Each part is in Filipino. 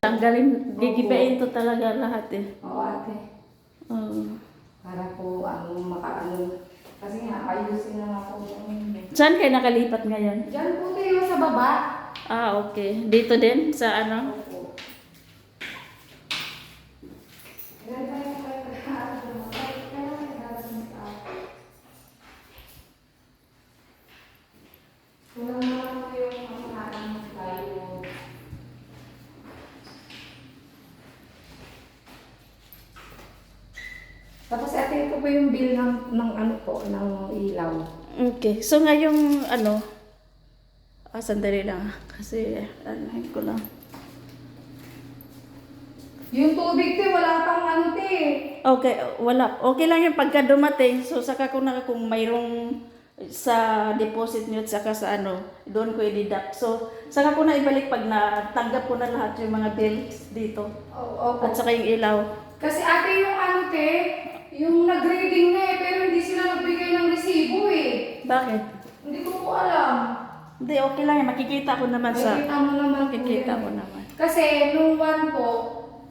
tanggalin, gigibain to talaga lahat eh. Oo, ate. Oo. Para po, makaano. Kasi nga, ayusin na nga po. Saan kayo nakalipat ngayon? Diyan po tayo sa baba. Ah, okay. Dito din sa ano? Opo. Ilan tayo kayo nagkakaroon ng mga kaya nagkakaroon sa akin. Kulang naman po yung pangkain ng tayo. Tapos ate, ito po yung bill ng ano po, ng ilaw. Okay. So ngayong ano, sandali lang. Kasi, ano ko lang. Yung tubig te, wala pang ano te. Okay, wala. Okay lang yung pagka dumating. So, saka ko na kung mayroong sa deposit nyo at saka sa ano, doon ko i-deduct. So, saka ko na ibalik pag natanggap ko na lahat yung mga bills dito. Oo. At saka yung ilaw. Kasi ate yung ano te, yung nag-reading na pero hindi sila nagbigay ng resibo Bakit? Hindi ko po alam. Hindi, okay lang yan. Makikita ko naman sa... Makikita mo naman po Makikita yan. mo naman. Kasi nung one po,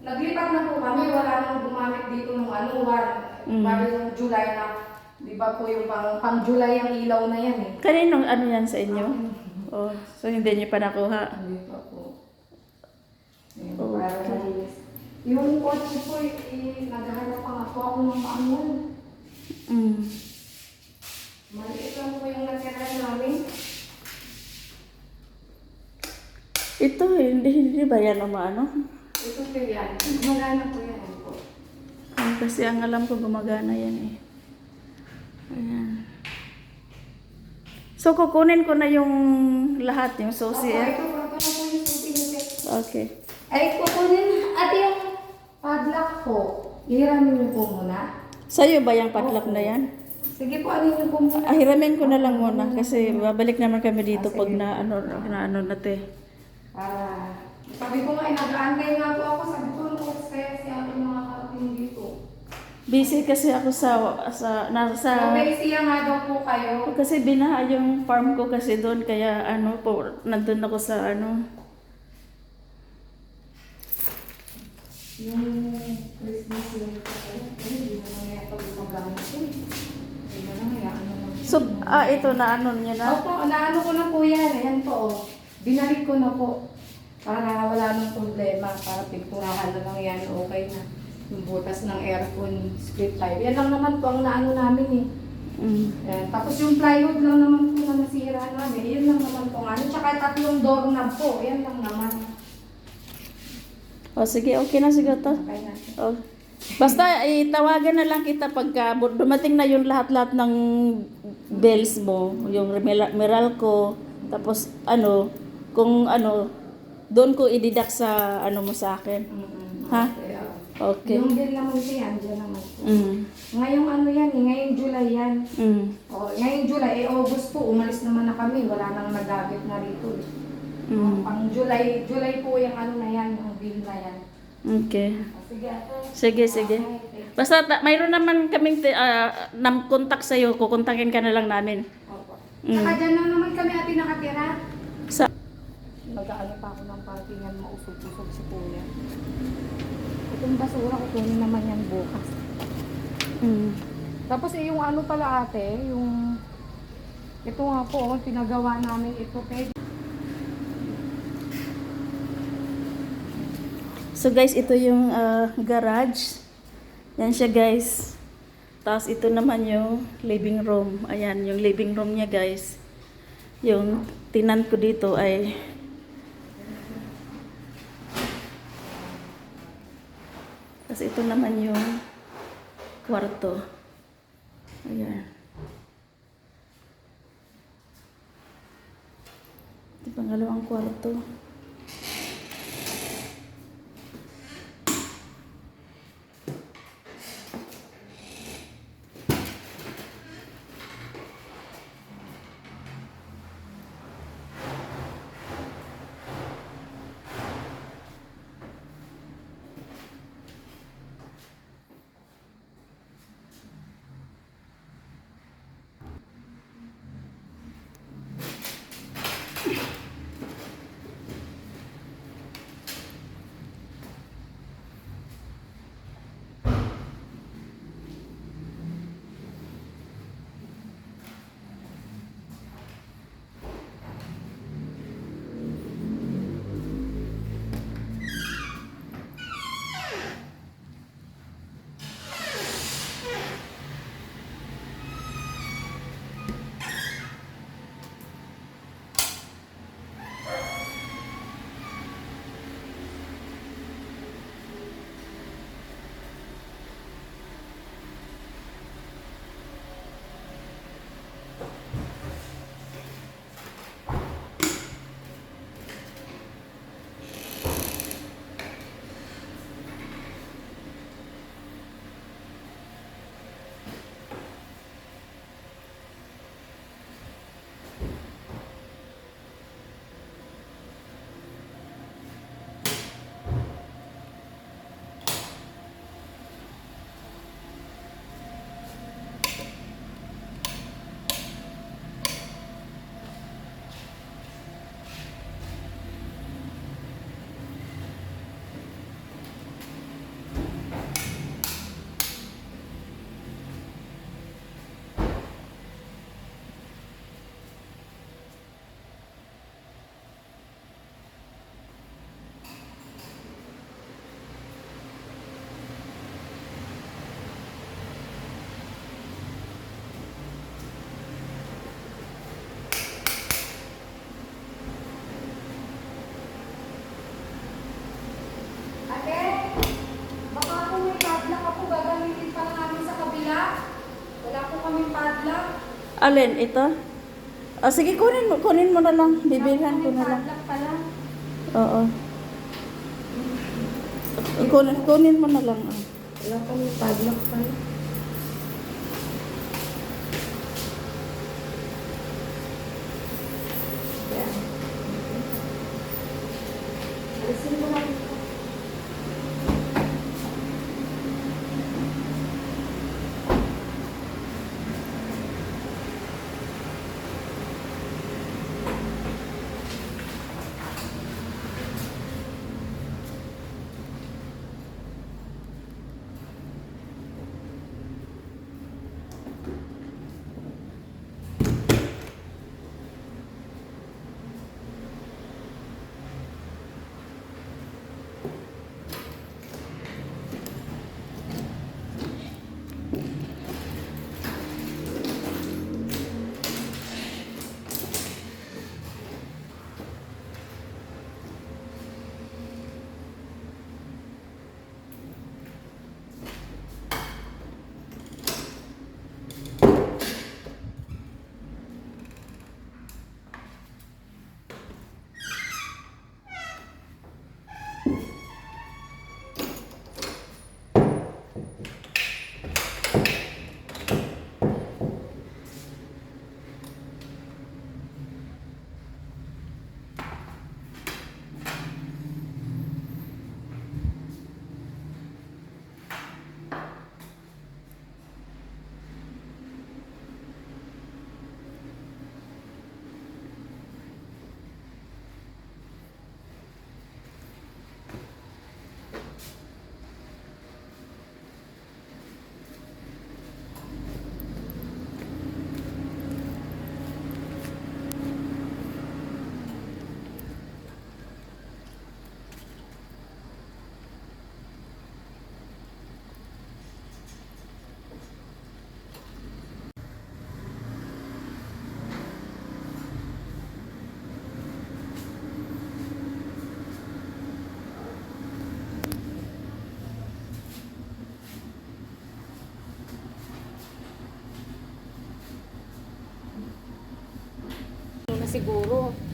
naglipat na po kami, wala nang gumamit dito nung ano, one. Bali yung July na, di ba po yung pang July ang ilaw na yan Kaninong ano yan sa inyo? Oh, so hindi niyo pa nakuha. Hindi pa po. Ayun, Okay. para malinis. Yung kotse po, naghahanap pa nga po ako ng maangon. Maliit lang po yung natira namin. Ito, hindi ba yan o maano? Ito po yan. Magana po yan po. Kasi ang alam ko gumagana yan eh. Ayan. So, kukunin ko na yung lahat, yung susi eh. Ito po yung susi nito. Okay. Ay, kukunin. At yung padlock po, ihiramin niyo po muna. Sa'yo ba yung padlock na yan? Sige po, alin niyo po muna. Hiramin ko na lang muna kasi babalik naman kami dito pag na ano na te. Para, sabi ko nga, nag-aantay nga po ako. Sabi ko, kasi ako mga karating dito. Busy kasi ako sa So, siya nga daw po kayo. kasi binaha yung farm ko kasi doon kaya ano po nandun ako sa ano. Yung Christmas yung hindi mo na ito gumagamit yun. Hindi mo na mayaan naman. So, ito na ano niya na. Opo, naano ko na po yan. Ayan po. Binalik ko na po. Para wala nang problema. Para pinturahan na lang yan. Okay na. Yung butas ng aircon, split type. Yan lang naman po ang naano namin eh. Ayan. Tapos yung plywood lang naman po na nasira namin. Yan lang naman po nga. Tsaka tatlong doorknob po. Yan lang naman. O sige, okay na siguro to. Okay na. Oh. Basta itawagan na lang kita pagka dumating na yung lahat-lahat ng bills mo, yung Meralco, tapos ano, kung ano, doon ko i-deduct sa ano mo sa akin. Ha? Okay. Yung bill naman siya, andyan naman po. Mm. Ngayong ano yan eh, ngayong July yan. Mm. O, ngayong July, August po, umalis naman na kami. Wala nang nagagit na rito eh. Pang July po yung ano na yan, yung bill na yan. Okay. Sige, ate. Sige. Basta mayroon naman kaming contact sa'yo, kukontakin ka na lang namin. Opo. Saka dyan lang naman kami ate nakatira. Sa Mag-aano pa ako ng parkingan, mausog-usog si kuya. Itong basura, kukunin naman yan bukas. Tapos yung ano pala ate, yung... Ito nga po, pinagawa namin ito kay... So guys, ito yung garage. Yan siya guys. Tapos ito naman yung living room. Ayan, yung living room niya guys. Yung tinan ko dito ay tapos ito naman yung kwarto. Ayan. Ito pangalawang kwarto. po gagamitin pa namin sa kabila. Wala po kaming padlock. Alin, ito? Ah, sige, kunin mo na lang. Bibilhan ko na lang. Padlock pala. Oo. Kunin mo na lang. Ah. Wala kaming padlock pala. Yan. Alisin mo lang. Na siguro.